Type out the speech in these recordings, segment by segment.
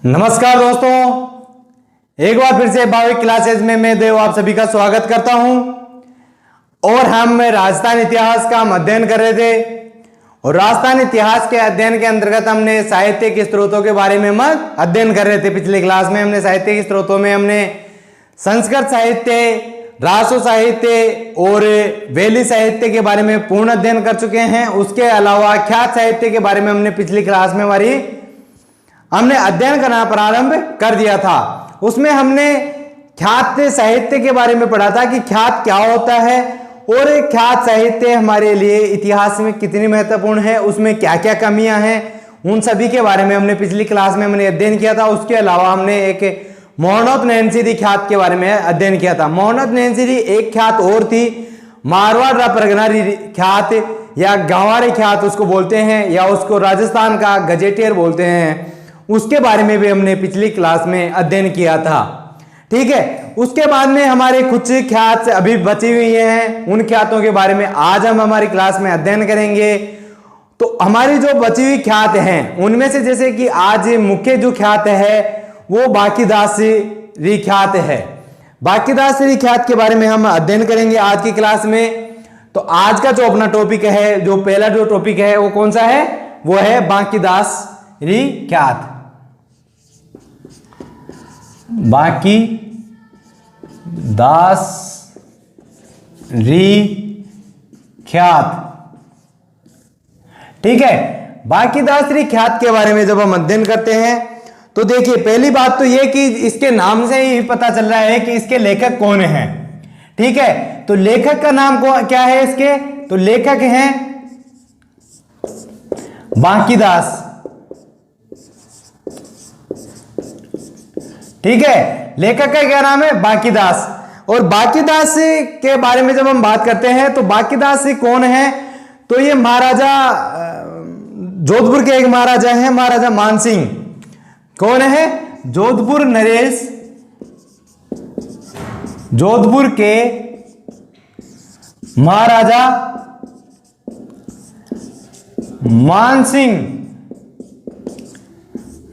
नमस्कार दोस्तों, एक बार फिर से भाविक क्लासेस में मैं देव आप सभी का स्वागत करता हूं। और हम राजस्थान इतिहास का अध्ययन कर रहे थे और राजस्थान इतिहास के अध्ययन के अंतर्गत हमने साहित्य के स्रोतों के बारे में अध्ययन कर रहे थे। पिछली क्लास में हमने साहित्य के स्रोतों में हमने संस्कृत साहित्य, रासो साहित्य और वैली साहित्य के बारे में पूर्ण अध्ययन कर चुके हैं। उसके अलावा ख्यात साहित्य के बारे में हमने पिछली क्लास में हमने अध्ययन करना प्रारंभ कर दिया था। उसमें हमने ख्यात साहित्य के बारे में पढ़ा था कि ख्यात क्या होता है और ख्यात साहित्य हमारे लिए इतिहास में कितनी महत्वपूर्ण है, उसमें क्या क्या कमियां हैं, उन सभी के बारे में हमने पिछली क्लास में हमने अध्ययन किया था। उसके अलावा हमने एक मोहनोत नैनसीरी ख्यात के बारे में अध्ययन किया था। मोहनोत नैनसीरी एक ख्यात और थी, मारवाड़ परगना ख्यात या गंवारी ख्यात उसको बोलते हैं, या उसको राजस्थान का गजेटियर बोलते हैं। उसके बारे में भी हमने पिछली क्लास में अध्ययन किया था। ठीक है, उसके बाद में हमारे कुछ ख्यात अभी बची हुई हैं, उन ख्यातों के बारे में आज हम हमारी क्लास में अध्ययन करेंगे। तो हमारी जो बची हुई ख्यात हैं उनमें से जैसे कि आज मुख्य जो ख्यात है वो बांकीदासरी ख्यात है। बांकीदासरी ख्यात के बारे में हम अध्ययन करेंगे आज की क्लास में। तो आज का जो अपना टॉपिक है, जो पहला जो टॉपिक है वो कौन सा है, वो है बांकीदासरी ख्यात। बांकीदासरी ख्यात। ठीक है, बांकीदासरी ख्यात के बारे में जब हम अध्ययन करते हैं तो देखिए, पहली बात तो यह कि इसके नाम से ही पता चल रहा है कि इसके लेखक कौन हैं। ठीक है, तो लेखक का नाम क्या है इसके, तो लेखक हैं बांकीदास। ठीक है, लेखक का क्या नाम है, बांकीदास। और बांकीदास के बारे में जब हम बात करते हैं तो बांकीदास कौन है, तो ये महाराजा जोधपुर के एक महाराजा हैं, महाराजा मानसिंह। कौन है, जोधपुर नरेश, जोधपुर के महाराजा मानसिंह,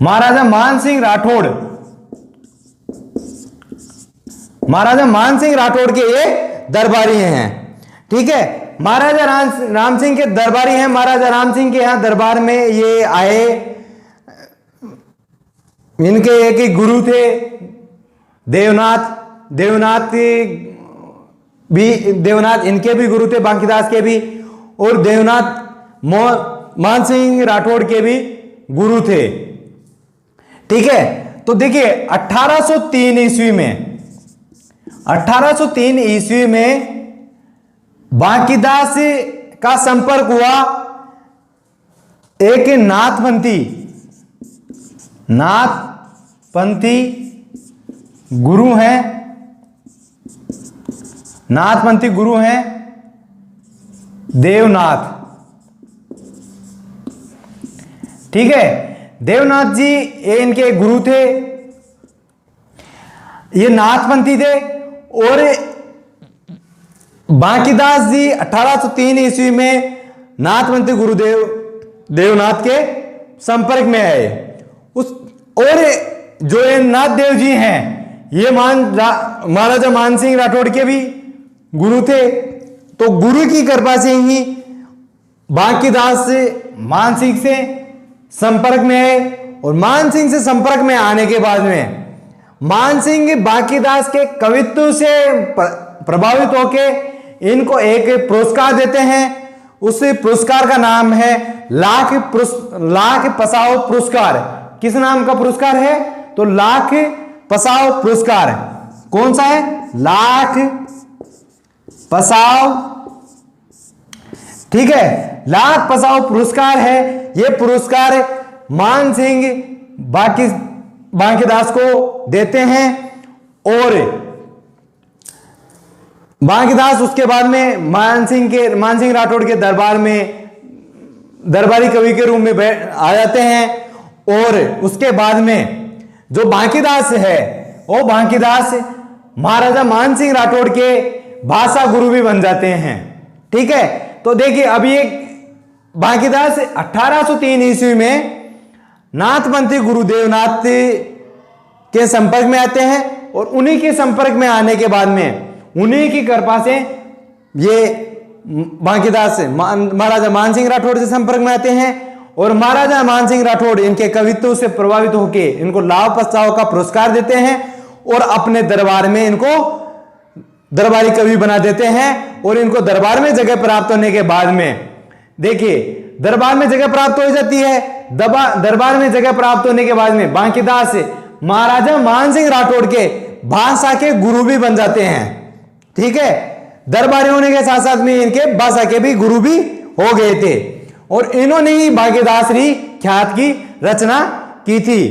महाराजा मानसिंह राठौड़, महाराजा मानसिंह राठौड़ के ये दरबारी हैं। ठीक है, महाराजा राम सिंह के दरबारी हैं। महाराजा राम सिंह के यहां दरबार में ये आए। इनके एक ही गुरु थे देवनाथ इनके भी गुरु थे, बांकीदास के भी, और देवनाथ मानसिंह राठौड़ के भी गुरु थे। ठीक है, तो देखिए 1803 ईस्वी में बांकीदास का संपर्क हुआ एक नाथपंथी गुरु हैं देवनाथ। ठीक है, देवनाथ जी ये इनके गुरु थे, ये नाथपंथी थे। और बांकीदास जी 1803 ईस्वी में नाथपंथी गुरुदेव देवनाथ के संपर्क में आए। और जो ये नाथदेव जी हैं ये महाराजा मानसिंह राठौड़ के भी गुरु थे। तो गुरु की कृपा से ही बांकीदास मानसिंह से संपर्क में आए। और मानसिंह से संपर्क में आने के बाद में मानसिंह बांकीदास के कवित्व से प्रभावित होकर इनको एक पुरस्कार देते हैं। उस पुरस्कार का नाम है लाख पसाव पुरस्कार। किस नाम का पुरस्कार है, तो लाख पसाव पुरस्कार। कौन सा है, लाख पसाव। ठीक है, लाख पसाव पुरस्कार है। यह पुरस्कार मानसिंह बांकीदास को देते हैं। और बांकीदास उसके बाद में मानसिंह राठौड़ के दरबार में दरबारी कवि के रूप में आ जाते हैं। और उसके बाद में जो बांकीदास है वो बांकीदास महाराजा मानसिंह राठौड़ के भाषा गुरु भी बन जाते हैं। ठीक है, तो देखिए अभी एक बांकीदास 1803 ईस्वी में नाथपंथी गुरुदेव नाथ के संपर्क में आते हैं और उन्हीं के संपर्क में आने के बाद में उन्हीं की कृपा से ये बांकीदास महाराजा मानसिंह राठौड़ से संपर्क में आते हैं और महाराजा मानसिंह राठौड़ इनके कवित्व से प्रभावित होकर इनको लाभ पछताव का पुरस्कार देते हैं और अपने दरबार में इनको दरबारी कवि बना देते हैं और इनको दरबार में जगह प्राप्त होने के बाद में देखिए दरबार में जगह प्राप्त हो जाती है। दरबार में जगह प्राप्त होने के बाद में बांकीदास महाराजा मानसिंह राठौड़ के भाषा के गुरु भी बन जाते हैं। ठीक है, दरबारी होने के साथ साथ में इनके भाषा के भी गुरु भी हो गए थे और इन्होंने ही बांकीदासरी ख्यात की रचना की थी।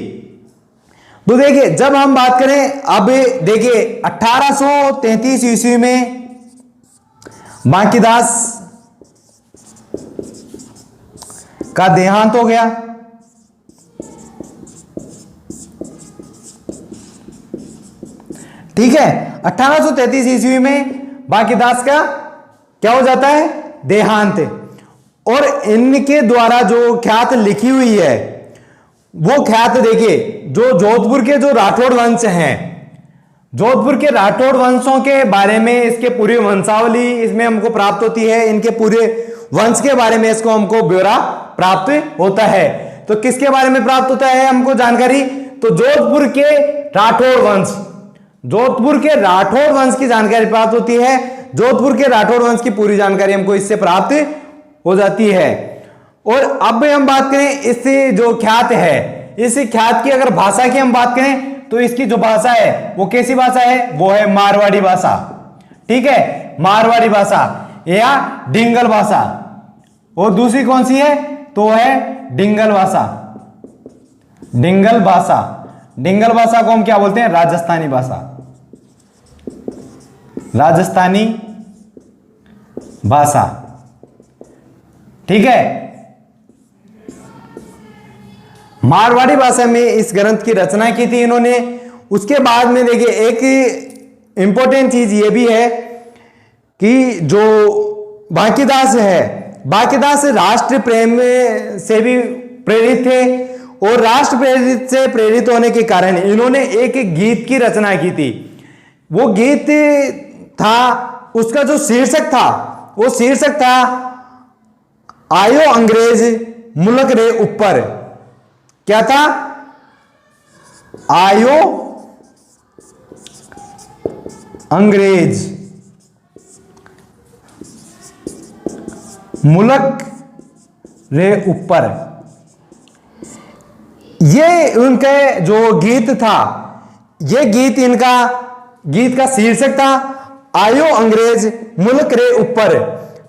तो देखिए जब हम बात करें अब देखिए 1833 ईस्वी में बांकीदास का देहांत हो गया। ठीक है, 1833 ईस्वी में बांकीदास का क्या हो जाता है, देहांत। और इनके द्वारा जो ख्यात लिखी हुई है वो ख्यात देखिए जो जोधपुर के जो राठौड़ वंश हैं, जोधपुर के राठौड़ वंशों के बारे में इसके पूरी वंशावली इसमें हमको प्राप्त होती है। इनके पूरे वंश के बारे में इसको हमको ब्यौरा प्राप्त होता है। तो किसके बारे में प्राप्त होता है हमको जानकारी, तो जोधपुर के राठौड़ वंश, जोधपुर के राठौड़ वंश की जानकारी प्राप्त होती है। जोधपुर के राठौड़ वंश की पूरी जानकारी हमको इससे प्राप्त हो जाती है। और अब हम बात करें इससे जो ख्यात है, इस ख्यात की अगर भाषा की हम बात करें तो इसकी जो भाषा है वो कैसी भाषा है, वो है मारवाड़ी भाषा। ठीक है, मारवाड़ी भाषा या डिंगल भाषा। और दूसरी कौन सी है, तो है डिंगल भाषा। डिंगल भाषा, डिंगल भाषा को हम क्या बोलते हैं, राजस्थानी भाषा, राजस्थानी भाषा। ठीक है, मारवाड़ी भाषा में इस ग्रंथ की रचना की थी इन्होंने। उसके बाद में देखिए एक इंपॉर्टेंट चीज ये भी है कि जो बांकीदास है, बांकीदास राष्ट्र प्रेम से भी प्रेरित थे और राष्ट्र प्रेरित से प्रेरित होने के कारण इन्होंने एक गीत की रचना की थी। वो गीत था, उसका जो शीर्षक था वो शीर्षक था आयो अंग्रेज मुल्क रे ऊपर। क्या था, आयो अंग्रेज मुल्क रे ऊपर। ये उनके जो गीत था, ये गीत इनका गीत का शीर्षक था आयो अंग्रेज मुल्क रे ऊपर।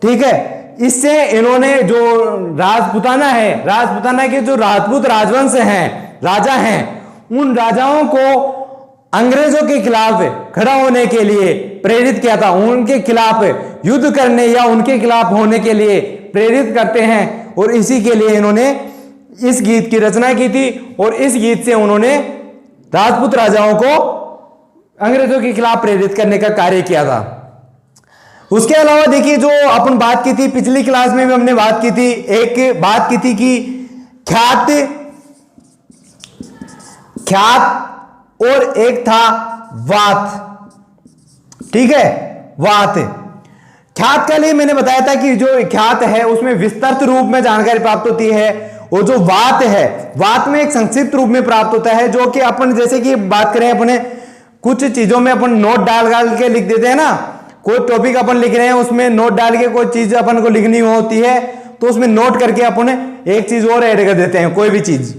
ठीक है, इससे इन्होंने जो राजपुताना है, राजपुताना के जो राजपूत राजवंश हैं, राजा हैं, उन राजाओं को अंग्रेजों के खिलाफ खड़ा होने के लिए प्रेरित किया था। उनके खिलाफ युद्ध करने या उनके खिलाफ होने के लिए प्रेरित करते हैं और इसी के लिए इन्होंने इस गीत की रचना की थी और इस गीत से उन्होंने राजपूत राजाओं को अंग्रेजों के खिलाफ प्रेरित करने का कार्य किया था। उसके अलावा देखिए जो अपन बात की थी पिछली क्लास में भी हमने बात की थी, एक बात की थी कि ख्यात, ख्यात और एक था वात। ठीक है, वात। ख्यात के लिए मैंने बताया था कि जो ख्यात है उसमें विस्तृत रूप में जानकारी प्राप्त होती है और जो वात है, वात में एक संक्षिप्त रूप में प्राप्त होता है। जो कि अपन जैसे कि बात करें अपने कुछ चीजों में अपन नोट डाल के लिख देते हैं ना, कोई टॉपिक अपन लिख रहे हैं उसमें नोट डाल के कोई चीज अपन को लिखनी होती है तो उसमें नोट करके अपन एक चीज और ऐड कर देते हैं, कोई भी चीज।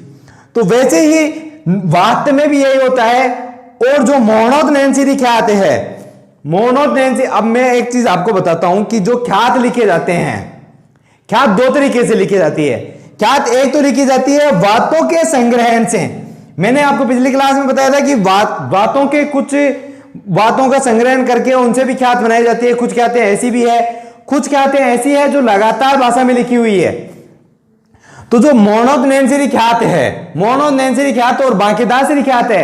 तो वैसे ही वाक्य में भी यही होता है। और जो मौनोत्तनयनशील ख्यात है, मौनोत्तनयनशील, अब मैं एक चीज आपको बताता हूं कि जो ख्यात लिखे जाते हैं, ख्यात दो तरीके से लिखी जाती है। ख्यात एक तो लिखी जाती है वातों के संग्रहण से। मैंने आपको पिछली क्लास में बताया था कि वातों के कुछ बातों का संग्रहण करके उनसे भी ख्यात बनाई जाती है। कुछ ख्यातें ऐसी भी है, कुछ ख्यातें ऐसी है जो लगातार भाषा में लिखी हुई है। तो जो मौनोत्तनयनशील ख्यात है, मौनोत्तनयनशील ख्यात और बांकीदासरी ख्यात है,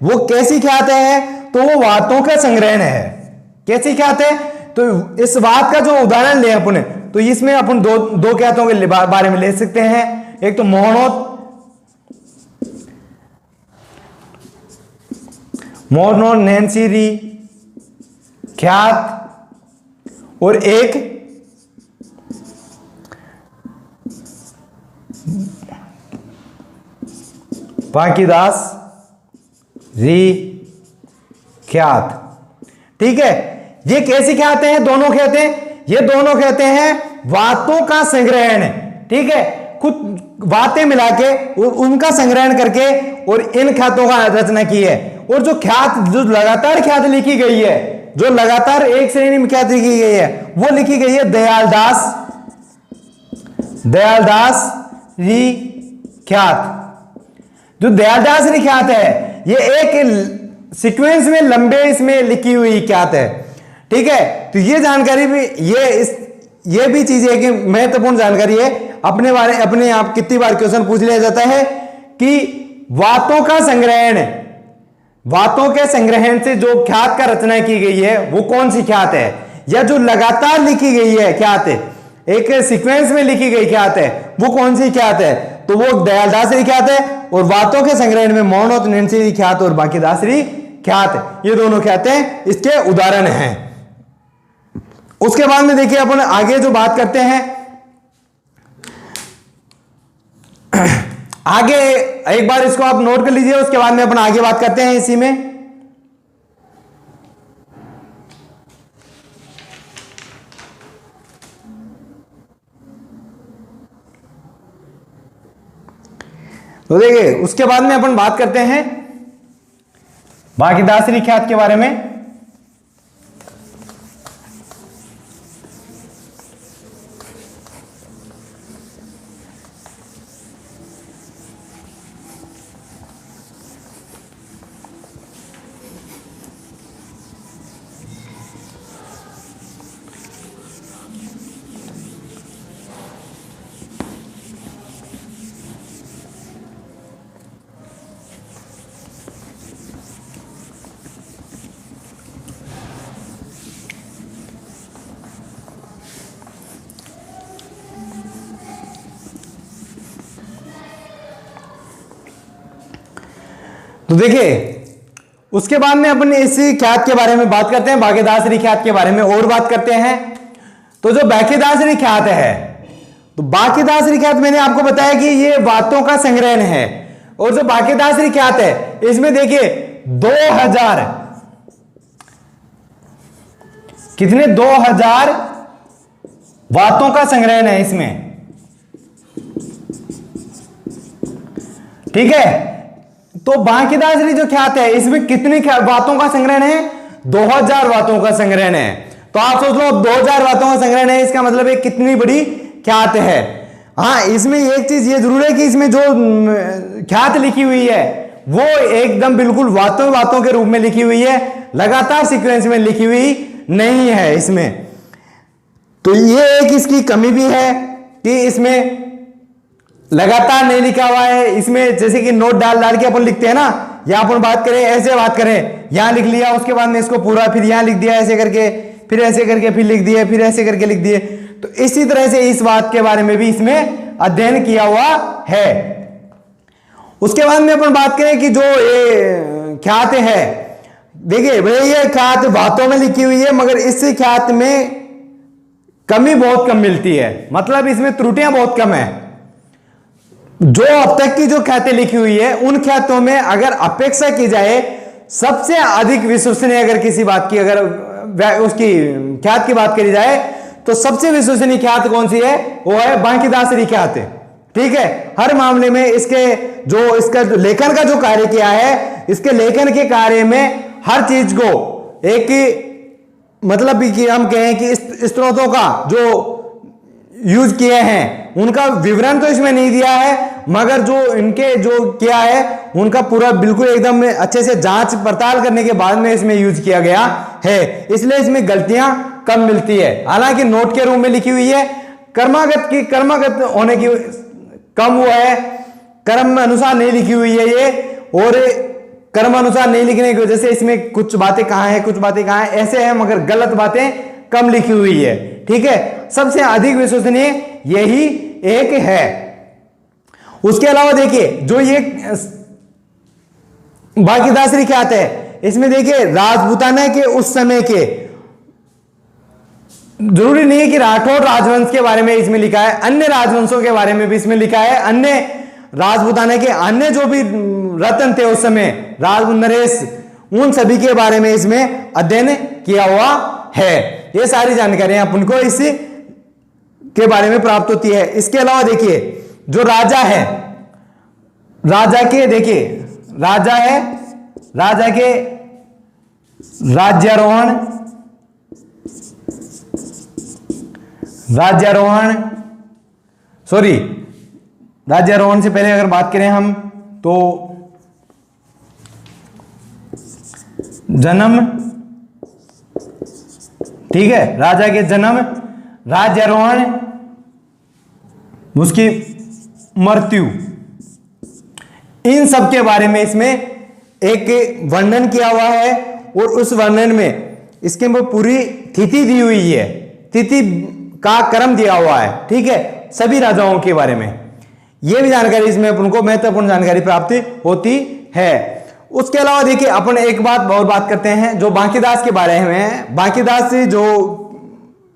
वो कैसी ख्यात है, तो वो वातों का संग्रहण है। कैसी ख्यात है, तो इस बात का जो उदाहरण ले अपने, तो इसमें अपन दो ख्यातों के बारे में ले सकते हैं। एक तो मोनोनेंसीरी ख्यात और एक बांकीदास री ख्यात। ठीक है, ये कैसे ख्यात हैं? दोनों कहते हैं, ये दोनों कहते हैं वातों का संग्रहण। ठीक है, कुछ बातें मिला के और उनका संग्रहण करके और इन ख्यातों का रचना की है। और जो ख्यात, जो लगातार ख्यात लिखी गई है, जो लगातार एक श्रेणी में ख्यात लिखी गई है, वो लिखी गई है दयालदास री ख्यात। जो दयालदास री ख्यात है, ये एक सीक्वेंस में लंबे इसमें लिखी हुई ख्यात है। ठीक है, तो ये जानकारी भी, ये भी चीज है कि महत्वपूर्ण जानकारी है। अपने आप कितनी बार क्वेश्चन पूछ लिया जाता है कि वातों का संग्रहण, वातों के संग्रहण से जो ख्यात का रचना की गई है वो कौन सी ख्यात है, या जो लगातार लिखी गई है ख्यात है, एक सीक्वेंस में लिखी गई ख्यात है, वो कौन सी ख्यात है? तो वो दयालदास री ख्यात है। और वातों के संग्रहण में मोनोनेंसीरी ख्यात और बांकीदास री ख्यात, ये दोनों ख्यातें इसके उदाहरण हैं। उसके बाद में देखिए अपन आगे जो बात करते हैं, आगे एक बार इसको आप नोट कर लीजिए, उसके बाद में अपन आगे बात करते हैं इसी में। तो देखिए उसके बाद में अपन बात करते हैं बांकीदास री ख्यात के बारे में। तो देखिए उसके बाद में अपन इसी ख्यात के बारे में बात करते हैं, बांकीदास री ख्यात के बारे में और बात करते हैं। तो जो बांकीदास री ख्यात है, तो बांकीदास री ख्यात मैंने आपको बताया कि ये वातों का संग्रहण है। और जो बांकीदास री ख्यात है, इसमें देखिए 2000 कितने 2000 वातों का संग्रहण है इसमें। ठीक है, तो बांकीदास री जो ख्यात है, इसमें कितनी वातों का संग्रहण है? 2000 वातों का संग्रहण है। तो आप सोच लो 2000 वातों का संग्रहण है, इसका मतलब है कितनी बड़ी ख्यात है। हाँ, इसमें एक चीज ये जरूर है कि इसमें जो ख्यात लिखी हुई है वो एकदम बिल्कुल वातों के रूप में लिखी हुई है, लगातार सीक्वेंस में लिखी हुई नहीं है इसमें। तो ये एक इसकी कमी भी है कि इसमें लगातार नहीं लिखा हुआ है। इसमें जैसे कि नोट डाल के अपन लिखते हैं ना, या अपन बात करें, ऐसे बात करें, यहां लिख लिया, उसके बाद में इसको पूरा फिर यहां लिख दिया ऐसे करके, फिर ऐसे करके, फिर लिख दिए, फिर ऐसे करके लिख दिए। तो इसी तरह से इस बात के बारे में भी इसमें अध्ययन किया हुआ है। उसके बाद में अपन बात करें कि जो ये ख्यात है, देखिए भाई ये ख्यात बातों में लिखी हुई है, मगर इस ख्यात में कमी बहुत कम मिलती है, मतलब इसमें त्रुटियां बहुत कम है। जो अब तक की जो ख्यातें लिखी हुई है, उन ख्यातों में अगर अपेक्षा की जाए सबसे अधिक विश्वसनीय, अगर किसी बात की, अगर उसकी ख्यात की बात करी जाए, तो सबसे विश्वसनीय ख्यात कौन सी है? वो है बांकीदास री ख्यात है। ठीक है, हर मामले में इसका जो लेखन का जो कार्य किया है, इसके लेखन के कार्य में हर चीज को एक, मतलब कि हम कहें कि स्त्रोतों का जो यूज किए हैं उनका विवरण तो इसमें नहीं दिया है, मगर जो इनके जो किया है उनका पूरा बिल्कुल एकदम अच्छे से जांच पड़ताल करने के बाद में इसमें यूज किया गया है, इसलिए इसमें गलतियां कम मिलती है। हालांकि नोट के रूप में लिखी हुई है, कर्मगत होने की कम हुआ है, कर्म अनुसार नहीं लिखी हुई है ये, और कर्म अनुसार नहीं लिखने की वजह से इसमें कुछ बातें कहां है, कुछ बातें कहां है, ऐसे है, मगर गलत बातें कम लिखी हुई है। ठीक है, सबसे अधिक विश्वसनीय यही एक है। उसके अलावा देखिए जो ये बांकीदास री ख्यात है, इसमें देखिए राजपूताना के उस समय के, जरूरी नहीं है कि राठौर राजवंश के बारे में इसमें लिखा है, अन्य राजवंशों के बारे में भी इसमें लिखा है, अन्य राजपूताना के अन्य जो भी रत्न थे उस समय, राज नरेश, उन सभी के बारे में इसमें अध्ययन किया हुआ है। ये सारी जानकारियां अपन को इस के बारे में प्राप्त होती है। इसके अलावा देखिए जो राजा है, राजा के देखिए राजा है, राजा के राज्यारोहण, राज्यारोहण से पहले अगर बात करें हम तो जन्म, ठीक है, राजा के जन्म, राज्यारोहण, उसकी मृत्यु, इन सब के बारे में इसमें एक वर्णन किया हुआ है। और उस वर्णन में इसके में पूरी तिथि दी हुई है, तिथि का क्रम दिया हुआ है, ठीक है, सभी राजाओं के बारे में। यह भी जानकारी इसमें अपन को महत्वपूर्ण जानकारी प्राप्त होती है। उसके अलावा देखिए अपन एक बात और बात करते हैं जो बांकीदास के बारे में है। बांकीदास जो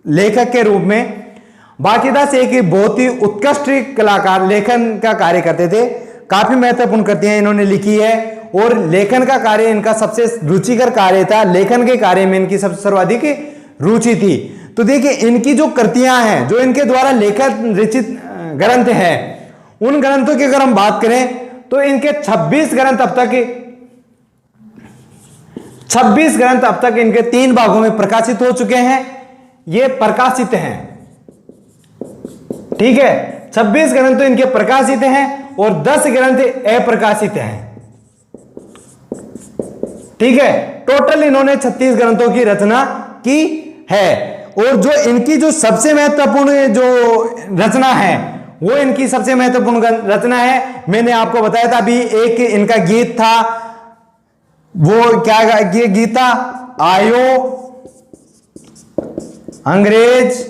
लेखक के रूप में, बांकीदास एक बहुत ही उत्कृष्ट कलाकार, लेखन का कार्य करते थे, काफी महत्वपूर्ण कृतियां इन्होंने लिखी है और लेखन का कार्य इनका सबसे रुचिकर कार्य था, लेखन के कार्य में इनकी सबसे सर्वाधिक रुचि थी। तो देखिए इनकी जो कृतियां हैं, जो इनके द्वारा लेखक रचित ग्रंथ हैं, उन ग्रंथों की अगर हम बात करें तो इनके 26 ग्रंथ अब तक इनके 3 भागों में प्रकाशित हो चुके हैं। ये प्रकाशित हैं, ठीक है, 26 ग्रंथ तो इनके प्रकाशित हैं और 10 ग्रंथ अप्रकाशित हैं, ठीक है। टोटल इन्होंने 36 ग्रंथों की रचना की है। और जो इनकी जो सबसे महत्वपूर्ण जो रचना है, वो इनकी सबसे महत्वपूर्ण रचना है, मैंने आपको बताया था अभी, एक इनका गीत था, वो क्या गीत था, आयो अंग्रेज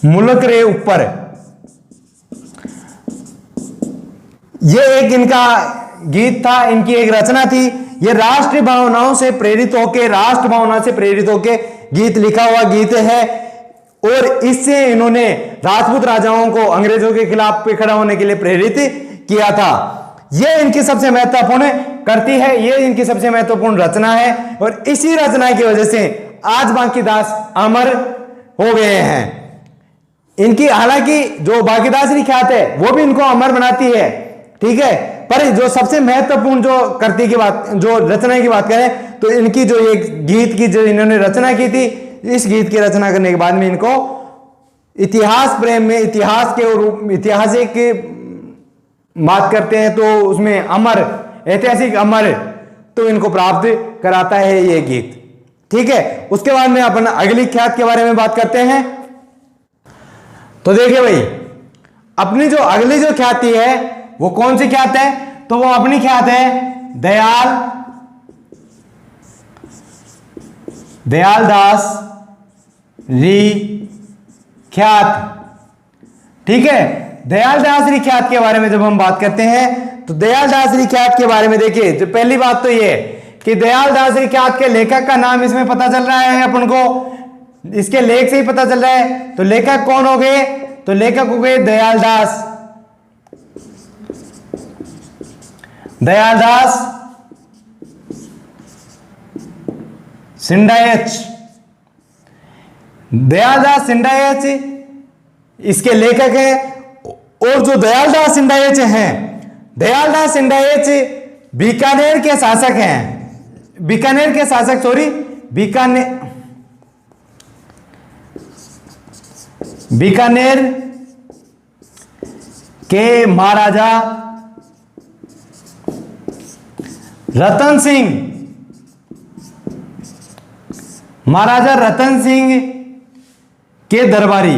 मुल्क रे ऊपर। ये एक इनका गीत था, इनकी एक रचना थी। ये राष्ट्रीय भावनाओं से प्रेरित होकर गीत लिखा हुआ गीत है। और इससे इन्होंने राजपूत राजाओं को अंग्रेजों के खिलाफ पे खड़ा होने के लिए प्रेरित किया था। यह इनकी सबसे महत्वपूर्ण कृति है, यह इनकी सबसे महत्वपूर्ण रचना है। और इसी रचना की वजह से आज बांकीदास अमर हो गए हैं। इनकी हालांकि जो बांकीदासरी ख्यात है वो भी इनको अमर बनाती है, ठीक है, पर जो सबसे महत्वपूर्ण जो कृति की बात, जो रचना की बात करें तो इनकी जो ये गीत की जो इन्होंने रचना की थी, इस गीत की रचना करने के बाद में इनको इतिहास प्रेम में, इतिहास के रूप, ऐतिहासिक बात करते हैं तो उसमें अमर, ऐतिहासिक अमर तो इनको प्राप्त कराता है ये गीत, ठीक है। उसके बाद में अपन अगली ख्यात के बारे में बात करते हैं। तो देखिए भाई, अपनी जो अगली जो ख्याति है वो कौन सी ख्यात है, तो वो अपनी ख्यात है दयालदास री ख्यात, ठीक है। दयालदास री ख्यात के बारे में जब हम बात करते हैं तो दयालदास री ख्यात के बारे में देखिए, तो पहली बात तो ये कि दयालदास री ख्यात के लेखक का नाम इसमें पता चल रहा है अपन को, इसके लेख से ही पता चल रहा है। तो लेखक कौन हो गए, तो लेखक हो गए दयालदास सिंडायच। दयालदास सिंडायच इसके लेखक हैं। और जो दयालदास सिंडायच हैं, दयालदास सिंडायच बीकानेर के शासक हैं, बीकानेर के महाराजा रतन सिंह के दरबारी।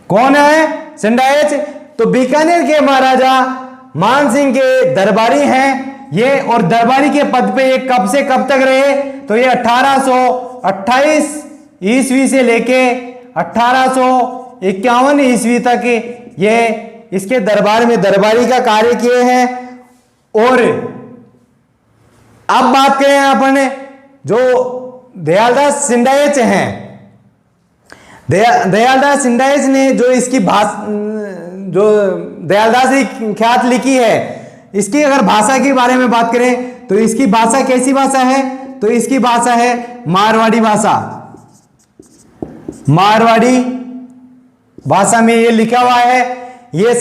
कौन है सिंडायच, तो बीकानेर के महाराजा मान सिंह के दरबारी हैं ये। और दरबारी के पद पे ये कब से कब तक रहे, तो ये 1828 ईस्वी से लेके 1851 ईस्वी तक ये इसके दरबार में दरबारी का कार्य किए हैं। और अब बात करें अपन जो दयालदास सिंडायच हैं, दयालदास सिंडायच ने जो इसकी जो दयालदास की ख्यात लिखी है, इसकी अगर भाषा के बारे में बात करें तो इसकी भाषा कैसी भाषा है, तो इसकी भाषा है मारवाड़ी भाषा। मारवाड़ी भाषा में ये लिखा हुआ है। ये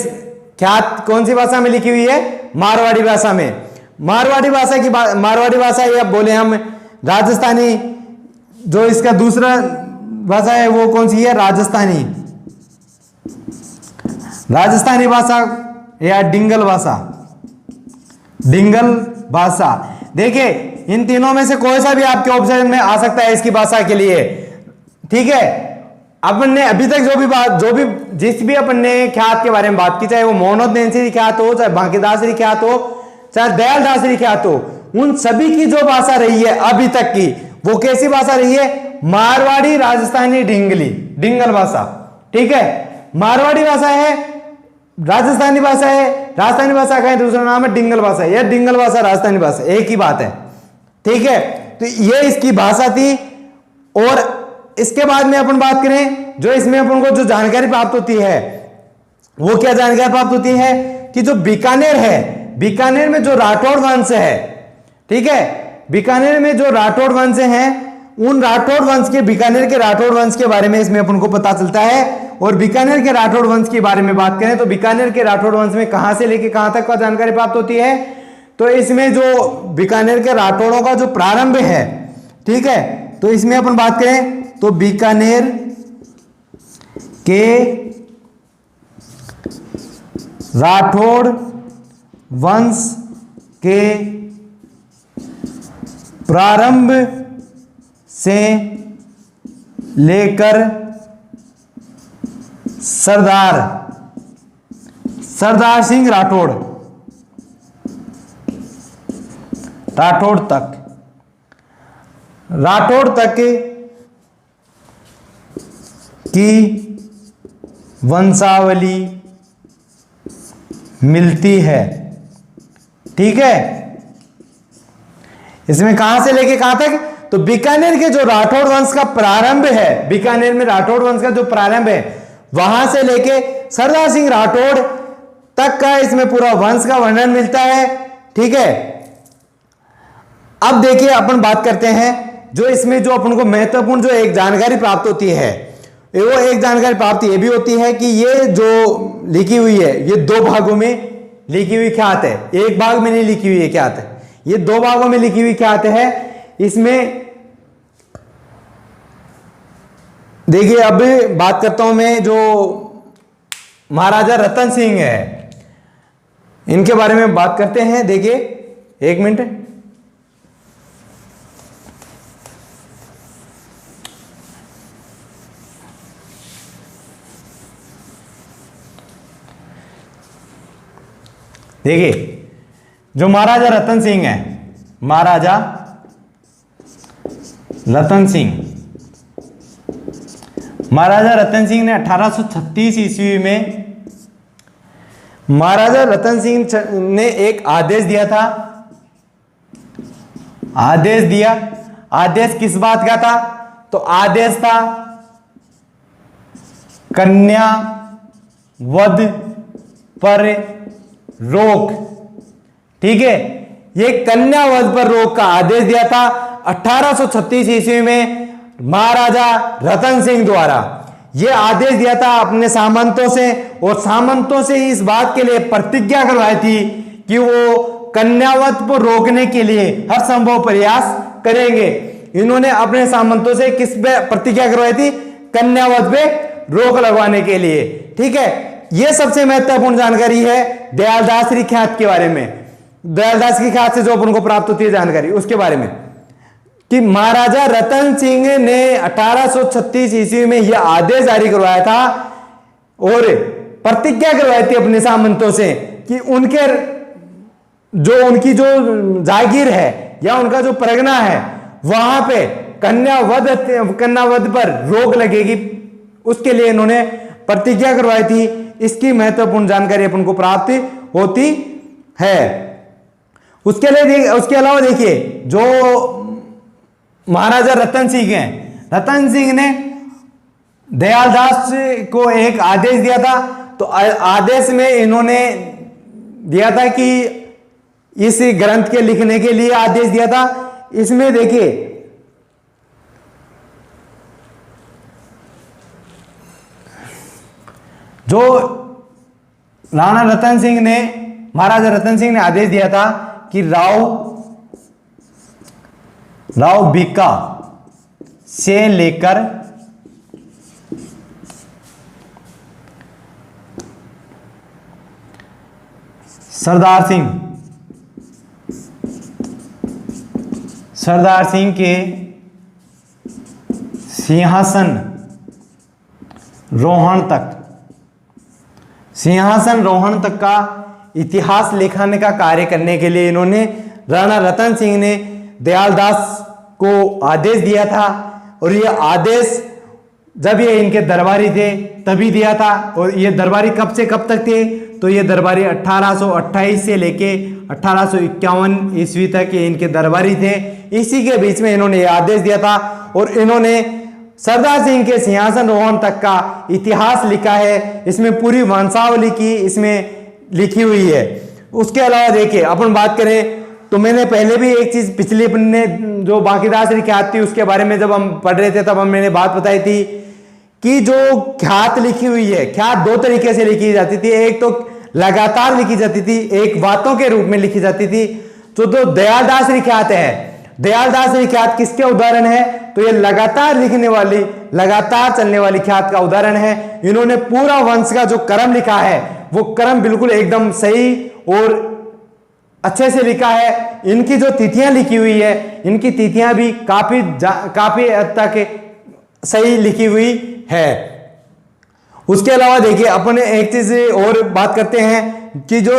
ख्यात कौन सी भाषा में लिखी हुई है, मारवाड़ी भाषा में। मारवाड़ी भाषा या बोले हम राजस्थानी, जो इसका दूसरा भाषा है वो कौन सी है, राजस्थानी भाषा या डिंगल भाषा। देखिए इन तीनों में से कोई सा भी आपके ऑप्शन में आ सकता है इसकी भाषा के लिए। ठीक है, अपन ने अभी तक जिस भी अपन ने ख्यात के बारे में बात की, चाहे वो मोहम्मद ख्यात हो, चाहे बांकीदासरी ख्यात हो, चाहे दयालदासरी ख्यात हो, उन सभी की जो भाषा रही है अभी तक की, वो कैसी भाषा रही है, मारवाड़ी राजस्थानी डिंगल भाषा। ठीक है, मारवाड़ी भाषा है, राजस्थानी भाषा है, राजस्थानी भाषा का दूसरा नाम है डिंगल भाषा। यह डिंगल भाषा राजस्थानी भाषा एक ही बात है। ठीक है, तो ये इसकी भाषा थी। और इसके बाद में अपन बात करें जो इसमें अपन को जो जानकारी प्राप्त होती है, वो क्या जानकारी प्राप्त होती है कि जो बीकानेर है, बीकानेर में जो राठौड़ वंश है, ठीक है, बीकानेर में जो राठौड़ वंश हैं, उन राठौड़ वंश के, बीकानेर के राठौड़ वंश के बारे में इसमें अपन को पता चलता है। और बीकानेर के राठौड़ वंश के बारे में बात करें तो बीकानेर के राठौड़ वंश में कहां से लेके कहां तक का जानकारी प्राप्त होती है, तो इसमें जो बीकानेर के राठौड़ों का जो प्रारंभ है, ठीक है, तो इसमें अपन बात करें तो बीकानेर के राठौड़ वंश के प्रारंभ से लेकर सरदार सिंह राठौड़ तक की वंशावली मिलती है। ठीक है, इसमें कहां से लेके कहां तक, तो बीकानेर के जो राठौड़ वंश का प्रारंभ है, बीकानेर में राठौड़ वंश का जो प्रारंभ है, वहां से लेके सरदार सिंह राठौड़ तक का इसमें पूरा वंश का वर्णन मिलता है। ठीक है, अब देखिए अपन बात करते हैं जो इसमें जो अपन को महत्वपूर्ण जो एक जानकारी प्राप्त होती है, वो एक जानकारी प्राप्त ये भी होती है कि ये जो लिखी हुई है, ये दो भागों में लिखी हुई ख्यात है, एक भाग में नहीं लिखी हुई है ख्यात है, ये दो भागों में लिखी हुई ख्यात है। इसमें देखिए अब बात करता हूं मैं जो महाराजा रतन सिंह है, इनके बारे में बात करते हैं। देखिए एक मिनट, देखिए जो महाराजा रतन सिंह है, महाराजा रतन सिंह ने 1836 ईस्वी में महाराजा रतन सिंह ने एक आदेश दिया था। आदेश किस बात का था, तो आदेश था कन्या वध पर रोक। ठीक है, ये कन्या वध पर रोक का आदेश दिया था 1836 ईस्वी में महाराजा रतन सिंह द्वारा। यह आदेश दिया था अपने सामंतों से, और सामंतों से इस बात के लिए प्रतिज्ञा करवाई थी कि वो कन्यावध को रोकने के लिए हर संभव प्रयास करेंगे। इन्होंने अपने सामंतों से किस पे प्रतिज्ञा करवाई थी, कन्यावध पे रोक लगवाने के लिए। ठीक है, यह सबसे महत्वपूर्ण जानकारी है दयालदासरी ख्यात के बारे में। दयालदास की ख्यात से जो अपन को प्राप्त होती है जानकारी, उसके बारे में कि महाराजा रतन सिंह ने 1836 ईस्वी में यह आदेश जारी करवाया था और प्रतिज्ञा करवाई थी अपने सामंतों से कि उनकी जो जागीर है या उनका जो परगना है, वहां पे कन्यावध पर रोक लगेगी, उसके लिए इन्होंने प्रतिज्ञा करवाई थी। इसकी महत्वपूर्ण जानकारी अपन को प्राप्त होती है। उसके अलावा देखिए जो महाराजा रतन सिंह हैं, रतन सिंह ने दयालदास को एक आदेश दिया था। तो आदेश में इन्होंने दिया था कि इस ग्रंथ के लिखने के लिए आदेश दिया था। इसमें देखिए जो राणा रतन सिंह ने, महाराजा रतन सिंह ने आदेश दिया था कि राव बीका से लेकर सरदार सिंह के सिंहासन रोहण तक का इतिहास लिखने का कार्य करने के लिए इन्होंने, राणा रतन सिंह ने दयालदास को आदेश दिया था। और ये आदेश जब ये इनके दरबारी थे तभी दिया था। और ये दरबारी कब से कब तक थे? तो ये दरबारी 1828 से लेके 1851 ईस्वी तक ये इनके दरबारी थे। इसी के बीच में इन्होंने ये आदेश दिया था और इन्होंने सरदार सिंह के सिंहासन रोहण तक का इतिहास लिखा है। इसमें पूरी वंशावली की इसमें लिखी हुई है। उसके अलावा देखिए अपन बात करें तो मैंने पहले भी एक चीज पिछली अपने जो बांकीदास ख्यात थी उसके बारे में जब हम पढ़ रहे थे तब मैंने बात बताई थी कि जो ख्यात लिखी हुई है, ख्यात दो तरीके से लिखी जाती थी। एक तो लगातार लिखी जाती थी, एक बातों के रूप में लिखी जाती थी। तो दयालदास ख्यात है, दयालदास ख्यात किसके उदाहरण है? तो ये लगातार लिखने वाली, लगातार चलने वाली ख्यात का उदाहरण है। इन्होंने पूरा वंश का जो क्रम लिखा है वो क्रम बिल्कुल एकदम सही और अच्छे से लिखा है। इनकी जो तिथियां लिखी हुई है, इनकी तिथियां भी काफी हद तक सही लिखी हुई है। उसके अलावा देखिए अपन एक चीज और बात करते हैं कि जो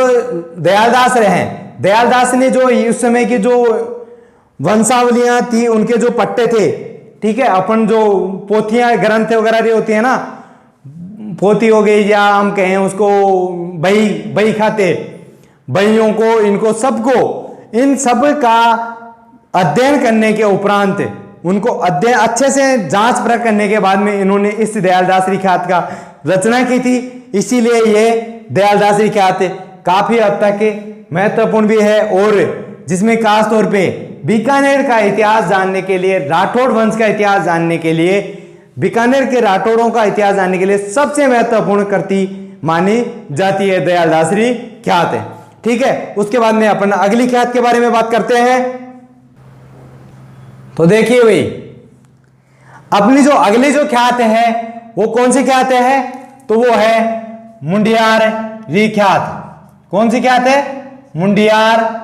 दयालदास रहे, दयालदास ने जो उस समय की जो वंशावलियां थी उनके जो पट्टे थे, ठीक है, अपन जो पोथियां ग्रंथ वगैरह होती है ना, पोथी हो गई या हम कहें उसको बही खाते, बहियों को, इनको सबको, इन सब का अध्ययन करने के उपरांत उनको अध्ययन अच्छे से जांच परख करने के बाद में इन्होंने इस दयालदास ख्यात का रचना की थी। इसीलिए ये दयालदास ख्यात काफी हद तक महत्वपूर्ण भी है और जिसमें खास तौर पे बीकानेर का इतिहास जानने के लिए, राठौड़ वंश का इतिहास जानने के लिए, बीकानेर के राठौड़ों का इतिहास जानने के लिए सबसे महत्वपूर्ण कृति मानी जाती है दयालदास ख्यात है। ठीक है, उसके बाद में अपन अगली ख्यात के बारे में बात करते हैं। तो देखिए भाई, अपनी जो अगली जो ख्यात है वो कौन सी ख्यात है? तो वो है मुंडियार ख्यात। कौन सी ख्यात है? मुंडियार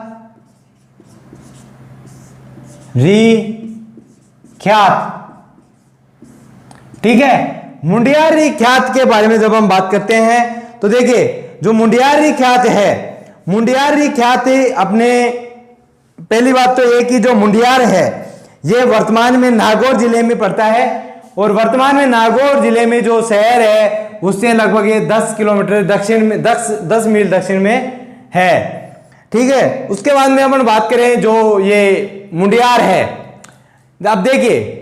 ख्यात। ठीक है, मुंडियार ख्यात के बारे में जब हम बात करते हैं तो देखिए जो मुंडियार ख्यात है, मुंडियार ख्यात अपने, पहली बात तो ये कि जो मुंडियार है ये वर्तमान में नागौर जिले में पड़ता है और वर्तमान में नागौर जिले में जो शहर है उससे लगभग ये 10 किलोमीटर दक्षिण में, 10 मील दक्षिण में है। ठीक है, उसके बाद में अपन बात करें जो ये मुंडियार है, अब देखिए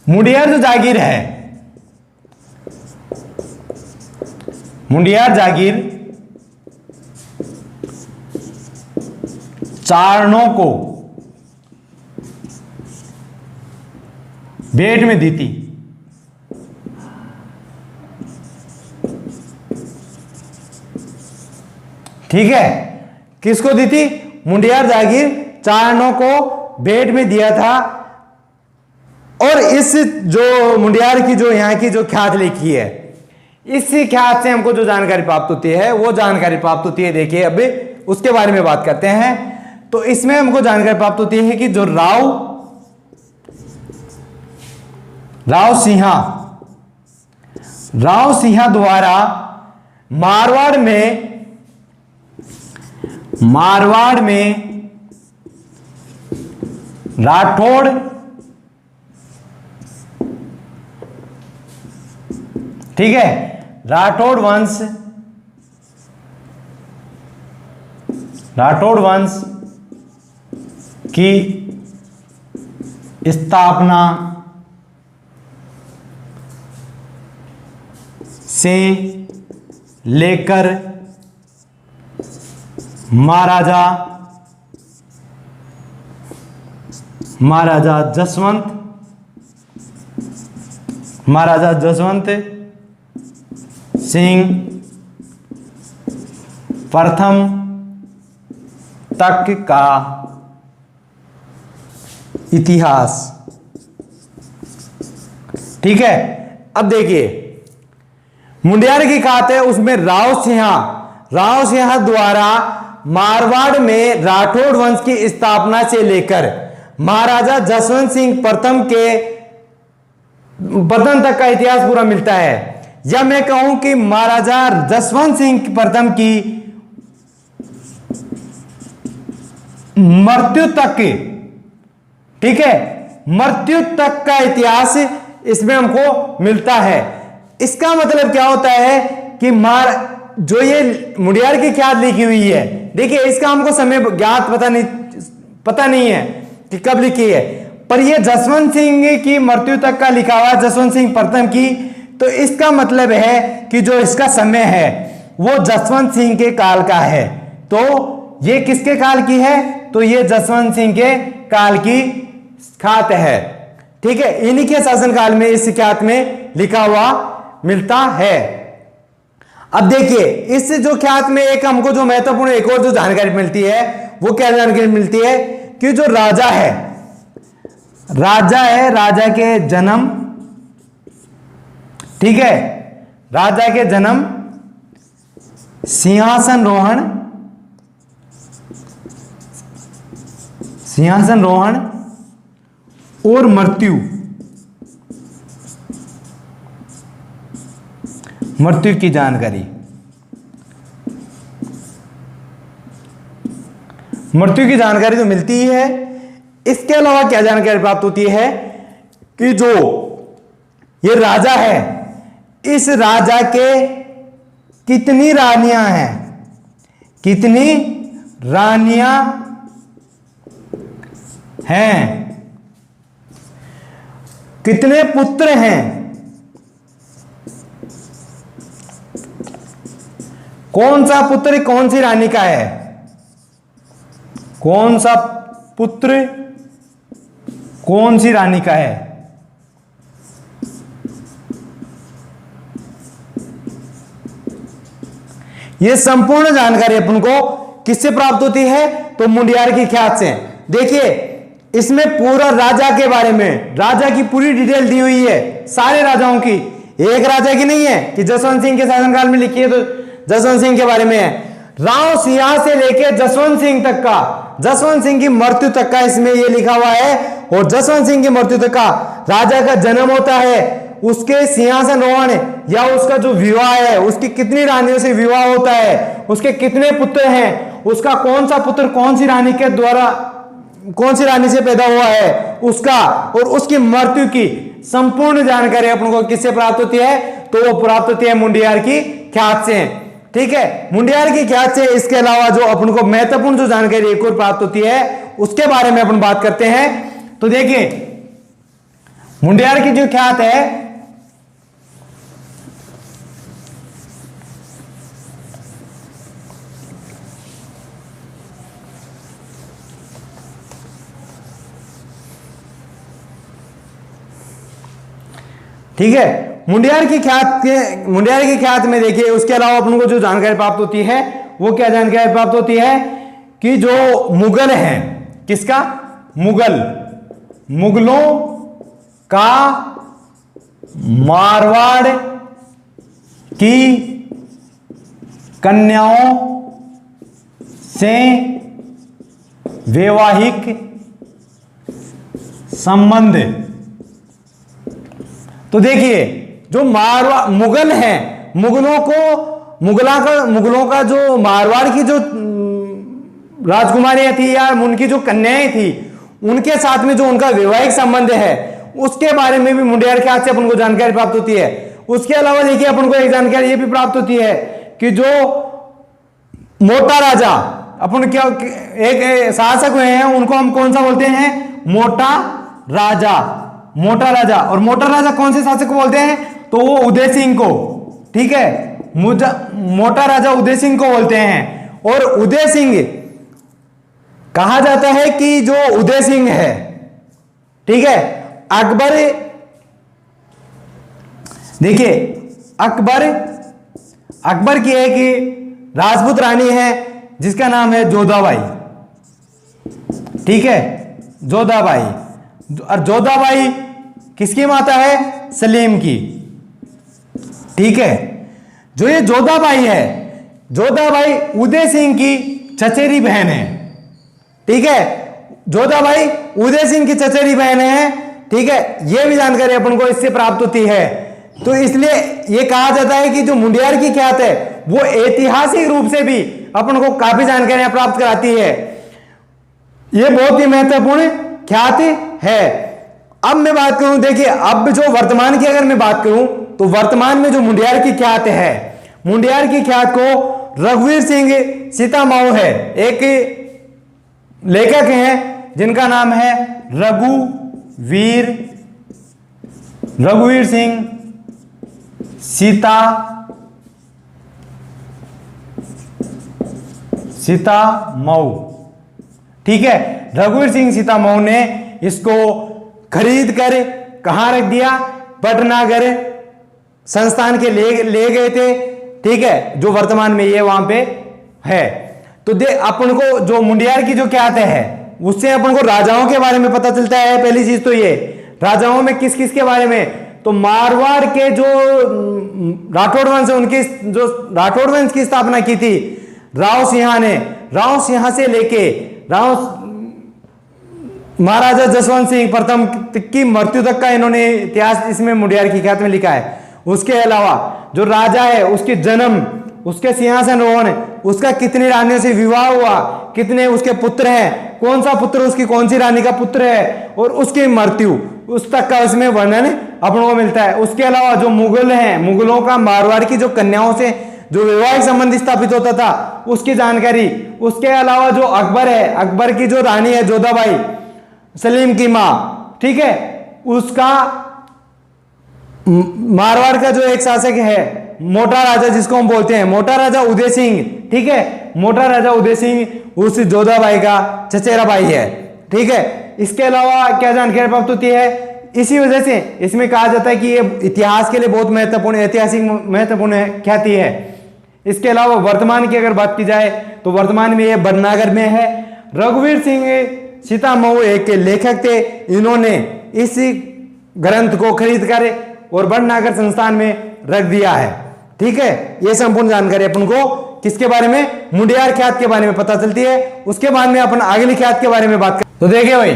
मुंडियार जो जागीर है, मुंडियार जागीर चारणों को भेंट में दी थी। ठीक है, किसको दी थी? मुंडियार जागीर चारणों को भेंट में दिया था। और इस जो मुंडियार की जो यहाँ की जो ख्यात लिखी है, इस ख्यात से हमको जो जानकारी प्राप्त होती है वो जानकारी प्राप्त होती है, देखिए अभी उसके बारे में बात करते हैं। तो इसमें हमको जानकारी प्राप्त होती है कि जो राव सिंहा द्वारा मारवाड़ में राठौड़ ठीक है, राठौड़ वंश की स्थापना से लेकर महाराजा जसवंत सिंह प्रथम तक का इतिहास। ठीक है, अब देखिए मुंडियार की खात है, उसमें राव सिंह द्वारा मारवाड़ में राठौड़ वंश की स्थापना से लेकर महाराजा जसवंत सिंह प्रथम तक का इतिहास पूरा मिलता है। या मैं कहूं कि महाराजा जसवंत सिंह प्रथम की मृत्यु तक, ठीक है, मृत्यु तक का इतिहास इसमें हमको मिलता है। इसका मतलब क्या होता है कि जो ये मुंडियार की ख्यात लिखी हुई है, देखिए इसका हमको समय ज्ञात पता नहीं है कि कब लिखी है, पर ये जसवंत सिंह की मृत्यु तक का लिखा हुआ, जसवंत सिंह प्रथम की, तो इसका मतलब है कि जो इसका समय है वो जसवंत सिंह के काल का है। तो ये किसके काल की है? तो ये जसवंत सिंह के काल की खात है। ठीक है, इन्हीं के शासनकाल में इस ख्यात में लिखा हुआ मिलता है। अब देखिए इस जो ख्यात में एक हमको जो महत्वपूर्ण एक और जो जानकारी मिलती है, वो क्या जानकारी मिलती है कि जो राजा है, राजा के जन्म, ठीक है, राजा के जन्म, सिंहासन रोहण और मृत्यु की जानकारी, तो मिलती ही है। इसके अलावा क्या जानकारी प्राप्त होती है कि जो ये राजा है, इस राजा के कितनी रानियां हैं, कितने पुत्र हैं, कौन सा पुत्र कौन सी रानी का है, कौन सा पुत्र कौन सी रानी का है। यह संपूर्ण जानकारी अपन को किससे प्राप्त होती है? तो मुंडियार की ख्यात से। देखिए इसमें पूरा राजा के बारे में, राजा की पूरी डिटेल दी हुई है, सारे राजाओं की, एक राजा की नहीं है कि जसवंत सिंह के शासनकाल में लिखी है तो जसवंत सिंह के बारे में है। राव सिंह से लेकर जसवंत सिंह तक का, जसवंत सिंह की मृत्यु तक का इसमें यह लिखा हुआ है। और जसवंत सिंह की मृत्यु तक का राजा का जन्म होता है, उसके सिंहासन रोहण या उसका जो विवाह है, उसकी कितनी रानियों से विवाह होता है, उसके कितने पुत्र हैं, उसका कौन सा पुत्र कौन सी रानी के द्वारा, कौन सी रानी से पैदा हुआ है उसका, और उसकी मृत्यु की संपूर्ण जानकारी अपन को किससे प्राप्त होती है? तो वो प्राप्त होती है मुंडियार की ख्यात से। ठीक है, मुंडियार की ख्यात से। इसके अलावा जो अपन को महत्वपूर्ण जो जानकारी एक और प्राप्त होती है उसके बारे में अपन बात करते हैं। तो देखिए मुंडियार की जो ख्यात है, ठीक है, मुंडियार की ख्यात में देखिए उसके अलावा अपन को जो जानकारी प्राप्त होती है वो क्या जानकारी प्राप्त होती है कि जो मुगल हैं, किसका? मुगलों का मारवाड़ की कन्याओं से वैवाहिक संबंध। तो देखिए जो मुगल हैं, मुगलों का जो मारवाड़ की जो राजकुमारियां थी या उनकी जो कन्याएं थी, उनके साथ में जो उनका वैवाहिक संबंध है उसके बारे में भी मुंडियार ख्यात से अपन को जानकारी प्राप्त होती है। उसके अलावा देखिए अपन को एक जानकारी ये भी प्राप्त होती है कि जो मोटा राजा, अपन क्या एक शासक हुए हैं उनको हम कौन सा बोलते हैं, मोटा राजा। मोटा राजा, और मोटा राजा कौन से शासक को बोलते हैं, तो वो उदय सिंह को, ठीक है, मोटा राजा उदय सिंह को बोलते हैं। और उदय सिंह कहा जाता है कि जो उदय सिंह है, ठीक है, अकबर, देखिए अकबर की एक राजपूत रानी है जिसका नाम है जोधाबाई, ठीक है, जोधाबाई। और जोधाबाई किसकी माता है, सलीम की, ठीक है। जो ये जोधाबाई है, जोधाबाई उदय सिंह की चचेरी बहन है, ठीक है, जोधाबाई उदय सिंह की चचेरी बहन है, ठीक है। यह भी जानकारी अपन को इससे प्राप्त होती है। तो इसलिए यह कहा जाता है कि जो मुंडियार की ख्यात है वो ऐतिहासिक रूप से भी अपन को काफी जानकारियां प्राप्त कराती है। यह बहुत ही महत्वपूर्ण ख्यात है। अब मैं बात करूं, देखिए अब जो वर्तमान की अगर मैं बात करूं तो वर्तमान में जो मुंडियार की ख्यात है, मुंडियार की ख्यात को रघुवीर सिंह सीतामऊ है, एक लेखक हैं जिनका नाम है रघुवीर सिंह सीतामऊ, ठीक है। रघुवीर सिंह सीतामऊ ने इसको खरीद कर कहां रख दिया, पटनागर संस्थान के ले गए थे, ठीक है, जो वर्तमान में ये वहां पे है। तो अपन को जो मुंडियार की जो ख्यात है उससे अपन को राजाओं के बारे में पता चलता है। पहली चीज तो ये, राजाओं में किस किस के बारे में, तो मारवाड़ के जो राठौड़ वंश है उनकी, जो राठौड़ वंश की स्थापना की थी राव सिंह ने, राव सिंह से लेके महाराजा जसवंत सिंह प्रथम की मृत्यु तक का इन्होंने इतिहास इसमें मुंडियार की ख्यात में लिखा है। उसके अलावा जो राजा है उसके जन्म, उसके सिंहासन रोहन, उसका कितनी रानियों से विवाह हुआ, कितने उसके पुत्र हैं, कौन सा पुत्र उसकी कौन सी रानी का पुत्र है, और उसकी मृत्यु, उस तक का इसमें वर्णन अपनों को मिलता है। उसके अलावा जो मुगल हैं, मुगलों का मारवाड़ की जो कन्याओं से जो वैवाहिक संबंध स्थापित होता था उसकी जानकारी। उसके अलावा जो अकबर है, अकबर की जो रानी है जोधाबाई, सलीम की मां, ठीक है, उसका मारवाड़ का जो एक शासक है मोटा राजा जिसको हम बोलते हैं मोटा राजा उदय सिंह, ठीक है, मोटा राजा उदय सिंह उस जोधाबाई का चचेरा भाई है, ठीक है। इसके अलावा क्या जानकारी प्राप्त होती है, इसी वजह से इसमें कहा जाता है कि ये इतिहास के लिए बहुत महत्वपूर्ण, ऐतिहासिक महत्वपूर्ण ख्याति है। इसके अलावा वर्तमान की अगर बात की जाए तो वर्तमान में ये बड़नागर में है। रघुवीर सिंह सीतामऊ एक लेखक थे, इन्होंने इस ग्रंथ को खरीद कर और बड़नागर संस्थान में रख दिया है, ठीक है। यह संपूर्ण जानकारी अपन को किसके बारे में, मुंडियार ख्यात के बारे में पता चलती है। उसके बाद में अपन अगली ख्यात के बारे में बात करें। तो देखिए भाई,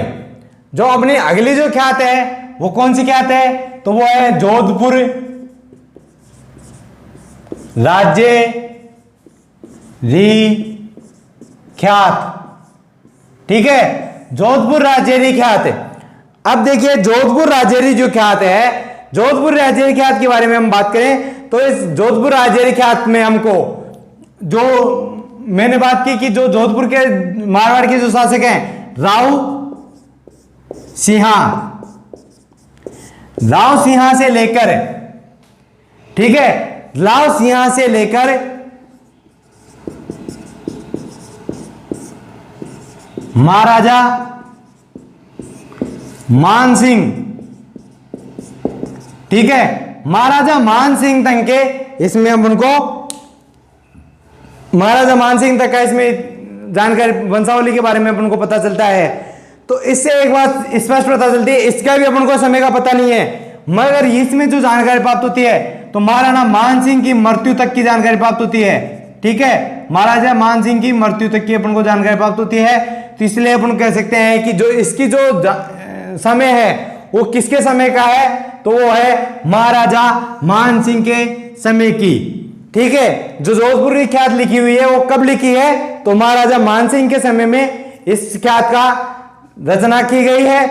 जो अपनी अगली जो ख्यात है वो कौन सी ख्यात है, तो वो है जोधपुर राज्य ख्यात, ठीक है, जोधपुर राज्य ख्यात। अब देखिए जोधपुर राज्य जो ख्यात है, जोधपुर राज्य ख्यात के बारे में हम बात करें तो इस जोधपुर राज्य ख्यात में हमको जो मैंने बात की कि जो जोधपुर के मारवाड़ के जो शासक हैं राव सिंह से लेकर, ठीक है, राव सिंह से लेकर महाराजा मान सिंह, ठीक है, महाराजा मान सिंह तक के इसमें हम उनको महाराजा मान सिंह तक का इसमें जानकारी वंशावली के बारे में अपन को पता चलता है। तो इससे एक बात स्पष्ट पता चलती है, इसका भी अपन को समय का पता नहीं है, मगर इसमें जो जानकारी प्राप्त होती है तो महाराणा मान सिंह की मृत्यु तक की जानकारी प्राप्त होती है, ठीक है, महाराजा मान सिंह की मृत्यु तक की अपन को जानकारी प्राप्त होती है। तो इसलिए अपन कह सकते हैं कि जो इसकी जो समय है वो किसके समय का है, तो वो है महाराजा मान सिंह के समय की, ठीक है। जो जोधपुर की ख्यात लिखी हुई है वो कब लिखी है, तो महाराजा मान सिंह के समय में इस ख्यात का रचना की गई है।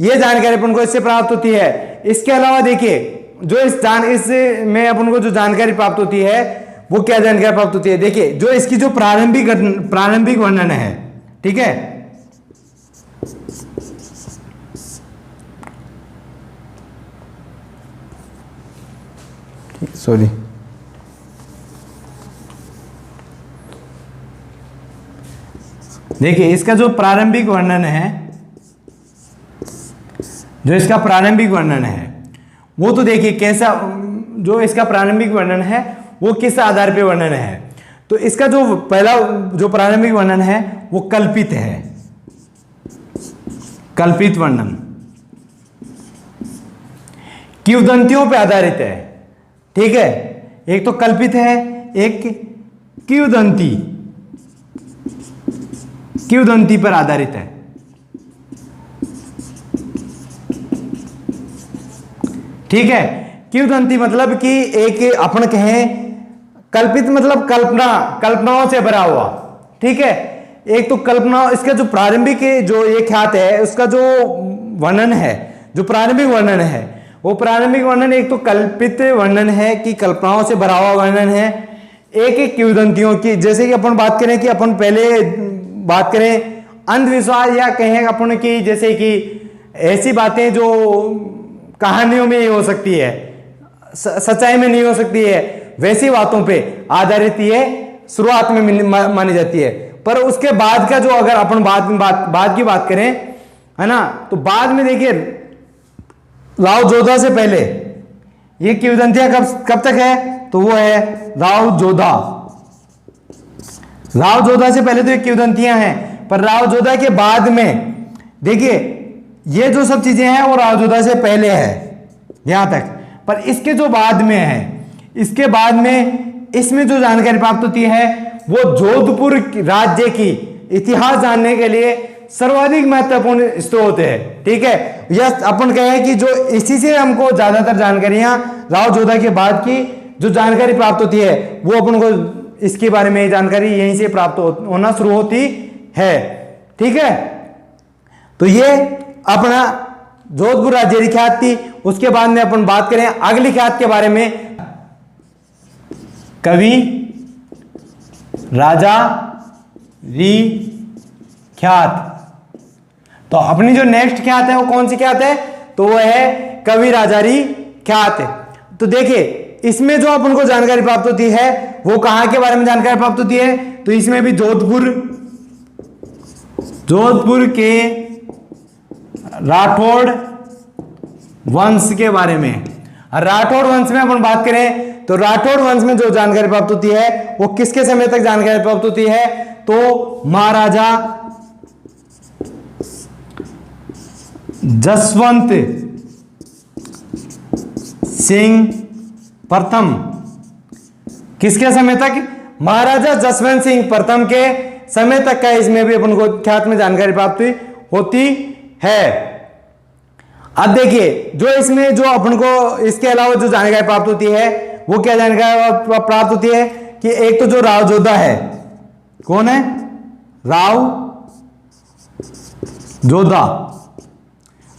यह जानकारी अपन को इससे प्राप्त होती है। इसके अलावा देखिए जो इस में अपन को जो जानकारी प्राप्त होती है वो क्या जानकारी प्राप्त होती है, देखिए जो इसकी जो प्रारंभिक वर्णन है, ठीक है, सॉरी, देखिए इसका जो प्रारंभिक वर्णन है, जो इसका प्रारंभिक वर्णन है वो तो देखिए कैसा, जो इसका प्रारंभिक वर्णन है वो किस आधार पे वर्णन है, तो इसका जो पहला जो प्रारंभिक वर्णन है वो कल्पित है, कल्पित वर्णन किंवदंतियों पे आधारित है, ठीक है, एक तो कल्पित है, एक किंवदंती पर आधारित है, ठीक है। किंवदंती मतलब कि एक अपन कहें, कल्पित मतलब कल्पनाओं से भरा हुआ, ठीक है, एक तो कल्पना, इसका जो प्रारंभिक जो ये ख्यात है उसका जो वर्णन है, जो प्रारंभिक वर्णन है वो प्रारंभिक वर्णन एक तो कल्पित वर्णन है कि कल्पनाओं से भरा हुआ वर्णन है, एक किंवदंतियों की, जैसे कि अपन बात करें कि अपन पहले बात करें अंधविश्वास या कहें अपन की, जैसे कि ऐसी बातें जो कहानियों में ही हो सकती है, सच्चाई में नहीं हो सकती है, वैसी बातों पे आधारित ये शुरुआत में मानी जाती है। पर उसके बाद का जो अगर अपन बाद की बात करें, है ना, तो बाद में देखिए राव जोधा से पहले ये किंवदंतियां कब तक है, तो वो है राव जोधा से पहले तो ये किंवदंतियां हैं, पर राव जोधा के बाद में देखिए ये जो सब चीजें हैं वो राव जोधा से पहले है यहां तक, पर इसके जो बाद में है, इसके बाद में इसमें जो जानकारी प्राप्त होती है वो जोधपुर राज्य की इतिहास जानने के लिए सर्वाधिक महत्वपूर्ण स्रोत है, ठीक है। यह अपन कहें कि जो इसी से हमको ज्यादातर जानकारियां राव जोधा के बाद की जो जानकारी प्राप्त होती है वो अपन को इसके बारे में जानकारी यहीं से प्राप्त होना शुरू होती है, ठीक है। तो ये अपना जोधपुर राज्य की ख्यात थी। उसके बाद में अपन बात करें अगली ख्यात के बारे में, कवि राजा री ख्यात। तो अपनी जो नेक्स्ट ख्यात है वो कौन सी ख्यात है, तो वो है कवि राजा री ख्यात। तो देखिए इसमें जो अपन को जानकारी प्राप्त होती है वो कहां के बारे में जानकारी प्राप्त होती है, तो इसमें भी जोधपुर के राठौड़ वंश के बारे में। राठौड़ वंश में अपन बात करें तो राठौड़ वंश में जो जानकारी प्राप्त होती है वो किसके समय तक जानकारी प्राप्त होती है, तो महाराजा जसवंत सिंह प्रथम। किसके समय तक, महाराजा जसवंत सिंह प्रथम के समय तक का इसमें भी अपन को ख्यात में जानकारी प्राप्त होती है। अब देखिए जो इसमें जो अपन को इसके अलावा जो जानकारी प्राप्त होती है वो क्या जानकारी प्राप्त होती है कि एक तो जो राव जोधा है, कौन है, राव जोधा,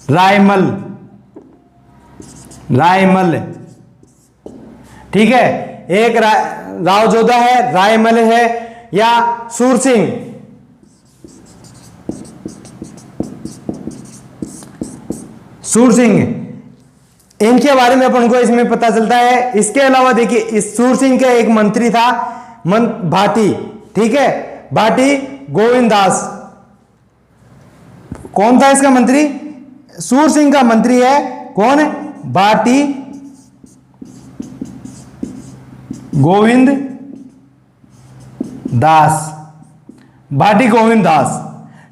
रायमल, ठीक है, एक राव जोधा है, रायमल है, या सूर सिंह, इनके बारे में अपन को इसमें पता चलता है। इसके अलावा देखिए इस सूर सिंह का एक मंत्री था भाटी, ठीक है, भाटी गोविंद दास। कौन था इसका मंत्री, सूर सिंह का मंत्री है कौन, भाटी गोविंद दास,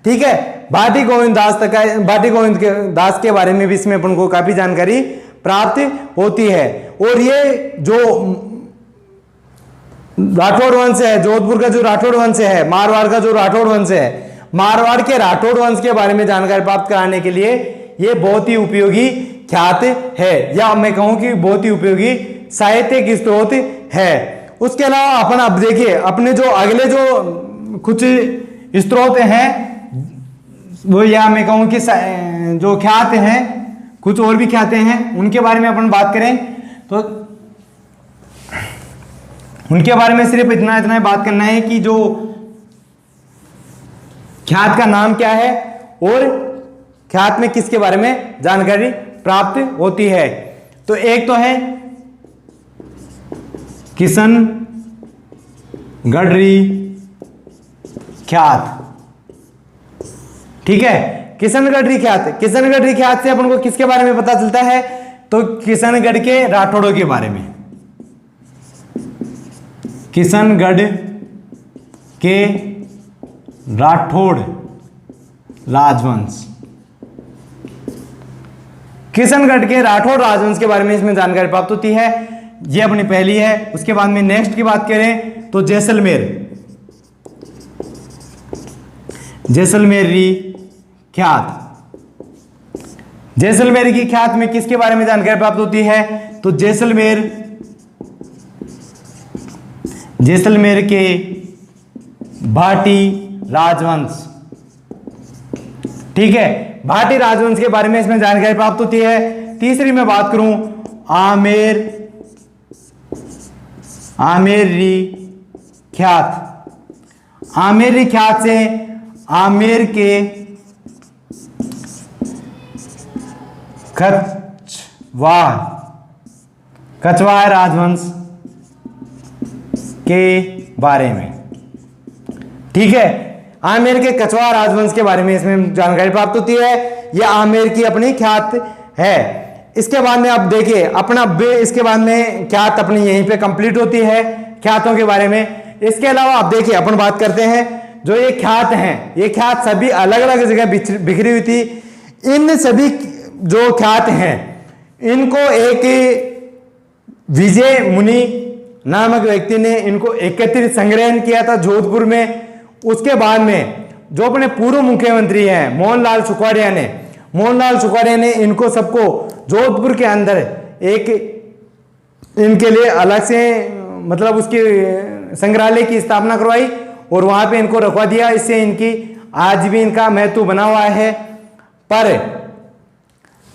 ठीक है। भाटी गोविंद दास के बारे में भी इसमें अपन को काफी जानकारी प्राप्त होती है। और ये जो राठौड़ वंश है, जोधपुर का जो राठौड़ वंश है, मारवाड़ का जो राठौड़ वंश है, मारवाड़ के राठौड़ वंश के बारे में जानकारी प्राप्त कराने के लिए ये बहुत ही उपयोगी ख्यात है, या मैं कहूं कि बहुत ही उपयोगी साहित्यिक स्रोत है। उसके अलावा अपन अब देखिए अपने जो अगले जो कुछ स्रोत हैं वो, या मैं कहूं कि जो ख्यात हैं, कुछ और भी ख्याते हैं, उनके बारे में अपन बात करें तो उनके बारे में सिर्फ इतना इतना बात करना है कि जो ख्यात का नाम क्या है और ख्यात में किसके बारे में जानकारी प्राप्त होती है। तो एक तो है किशनगढ़ी ख्यात, ठीक है। किशनगढ़ी ख्यात, किशनगढ़ी ख्यात से अपन को किसके बारे में पता चलता है, तो किशनगढ़ के राठौड़ों के बारे में, किशनगढ़ के राठौड़ राजवंश, किशनगढ़ के राठौड़ राजवंश के बारे में इसमें जानकारी प्राप्त होती है। यह अपनी पहली है। उसके बाद में नेक्स्ट की बात करें तो जैसलमेर, जैसलमेरी ख्यात, जैसलमेर की ख्यात में किसके बारे में जानकारी प्राप्त होती है, तो जैसलमेर, जैसलमेर के भाटी राजवंश, ठीक है। भाटी राजवंश के बारे में इसमें जानकारी प्राप्त होती है। तीसरी मैं बात करूं आमेरी ख्यात, आमेरी ख्यात से आमेर के कछवाह राजवंश के बारे में, ठीक है। आमेर के कछवाह राजवंश के बारे में इसमें जानकारी प्राप्त होती है। यह आमेर की अपनी ख्यात है। इसके बाद में आप देखिए अपना इसके बाद में ख्यात अपनी यहीं पे कंप्लीट होती है ख्यातों के बारे में। इसके अलावा आप देखिए अपन बात करते हैं जो ये ख्यात हैं, ये ख्यात सभी अलग अलग जगह बिखरी हुई थी। इन सभी जो ख्यात हैं इनको एक विजय मुनि नामक व्यक्ति ने इनको एकत्रित संग्रहण किया था जोधपुर में। उसके बाद में जो अपने पूर्व मुख्यमंत्री हैं मोहनलाल सुखाड़िया ने इनको सबको जोधपुर के अंदर एक इनके लिए अलग से मतलब उसकी संग्रहालय की स्थापना करवाई और वहां पे इनको रखवा दिया। इससे इनकी आज भी इनका महत्व बना हुआ है। पर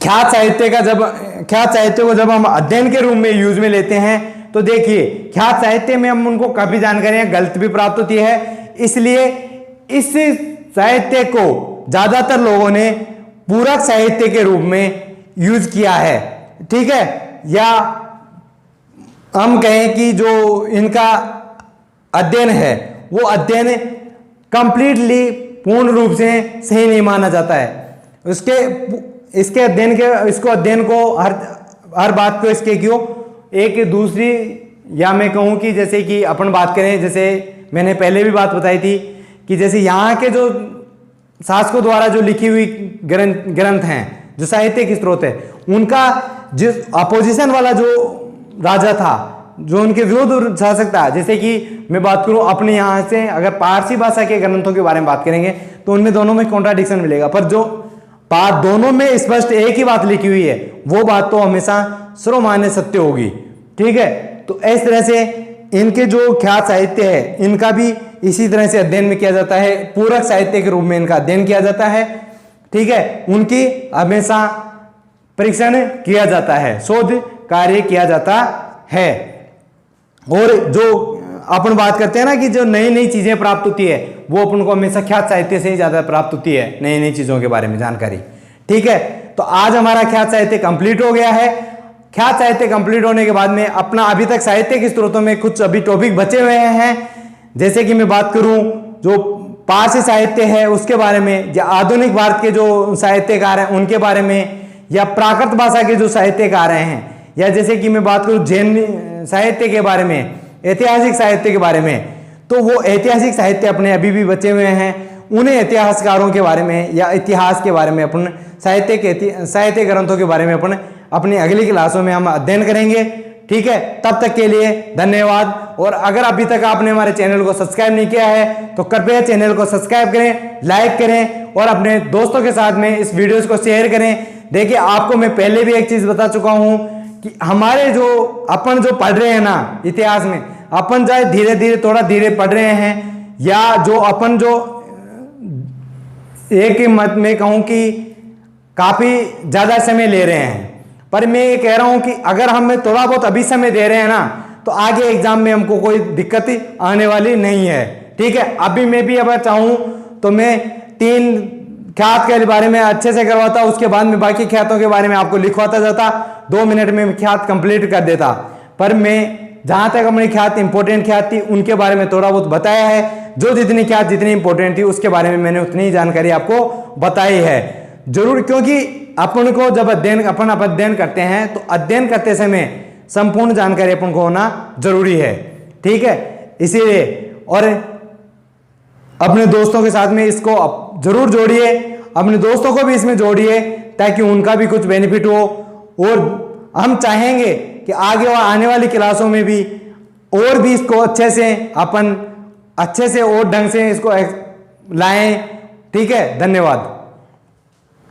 ख्यात साहित्य को जब हम अध्ययन के रूप में यूज में लेते हैं तो देखिए ख्यात साहित्य में हम उनको काफी जानकारियां गलत भी प्राप्त होती है। इसलिए इस साहित्य को ज्यादातर लोगों ने पूरक साहित्य के रूप में यूज किया है, ठीक है। या हम कहें कि जो इनका अध्ययन है वो अध्ययन कंप्लीटली पूर्ण रूप से सही नहीं माना जाता है। इसके अध्ययन को हर बात को इसके क्यों एक दूसरी, या मैं कहूं कि जैसे कि अपन बात करें, जैसे मैंने पहले भी बात बताई थी कि जैसे यहाँ के जो शासकों द्वारा जो लिखी हुई ग्रंथ हैं, जो साहित्यिक स्रोत है, उनका जिस अपोजिशन वाला जो राजा था, जो उनके विरुद्ध शासक था, जैसे कि मैं बात करूं अपने यहाँ से अगर पारसी भाषा के ग्रंथों के बारे में बात करेंगे तो उनमें दोनों में कॉन्ट्राडिक्शन मिलेगा। पर जो दोनों में स्पष्ट एक ही बात लिखी हुई है वो बात तो हमेशा सर्वमान्य सत्य होगी, ठीक है। तो इस तरह से इनके जो ख्यात साहित्य है इनका भी इसी तरह से अध्ययन में किया जाता है, पूरक साहित्य के रूप में इनका अध्ययन किया जाता है, ठीक है। उनकी हमेशा परीक्षण किया जाता है, शोध कार्य किया जाता है। और जो अपन बात करते हैं ना कि जो नई नई चीजें प्राप्त होती है वो अपन को हमेशा ख्यात साहित्य से ही ज्यादा प्राप्त होती है, नई नई चीजों के बारे में जानकारी, ठीक है। तो आज हमारा ख्यात साहित्य कंप्लीट हो गया है। ख्यात साहित्य कंप्लीट होने के बाद में अपना अभी तक साहित्य के स्रोतों में कुछ अभी टॉपिक बचे हुए हैं। जैसे कि मैं बात करूं जो पारसी साहित्य है उसके बारे में, या आधुनिक भारत के जो साहित्यकार हैं उनके बारे में, या प्राकृत भाषा के जो साहित्यकार हैं, या जैसे कि मैं बात करूं जैन साहित्य के बारे में, ऐतिहासिक साहित्य के बारे में, तो वो ऐतिहासिक साहित्य अपने अभी भी बचे हुए हैं। उन्हें इतिहासकारों के बारे में या इतिहास के बारे में अपन साहित्य ग्रंथों के बारे में अपन अपनी अगली क्लासों में हम अध्ययन करेंगे, ठीक है। तब तक के लिए धन्यवाद। और अगर अभी तक आपने हमारे चैनल को सब्सक्राइब नहीं किया है तो कृपया चैनल को सब्सक्राइब करें, लाइक करें और अपने दोस्तों के साथ में इस वीडियोस को शेयर करें। देखिए आपको मैं पहले भी एक चीज बता चुका हूं कि हमारे जो अपन जो पढ़ रहे हैं ना इतिहास में, अपन चाहे धीरे धीरे थोड़ा धीरे पढ़ रहे हैं, या जो अपन जो एक मत में कहूं कि काफी ज्यादा समय ले रहे हैं, पर मैं ये कह रहा हूं कि अगर हमें थोड़ा बहुत अभी समय दे रहे हैं ना, तो आगे एग्जाम में हमको कोई दिक्कत ही आने वाली नहीं है। ठीक है, अभी मैं भी अगर चाहूं तो मैं 3 ख्यात के बारे में अच्छे से करवाता, उसके बाद में बाकी ख्यातों के बारे में आपको लिखवाता जाता, 2 मिनट में ख्यात कंप्लीट कर देता। पर मैं जहां तक अपनी ख्यात इंपॉर्टेंट ख्यात थी उनके बारे में थोड़ा बहुत बताया है। जो जितनी ख्यात जितनी इंपॉर्टेंट थी उसके बारे में मैंने उतनी ही जानकारी आपको बताई है जरूर, क्योंकि अपन को जब अध्ययन करते हैं तो अध्ययन करते समय संपूर्ण जानकारी अपन को होना जरूरी है। ठीक है, इसीलिए और अपने दोस्तों के साथ में इसको जरूर जोड़िए, अपने दोस्तों को भी इसमें जोड़िए ताकि उनका भी कुछ बेनिफिट हो। और हम चाहेंगे कि आगे आने वाली क्लासों में भी और भी इसको अच्छे से और ढंग से इसको लाएं। ठीक है, धन्यवाद।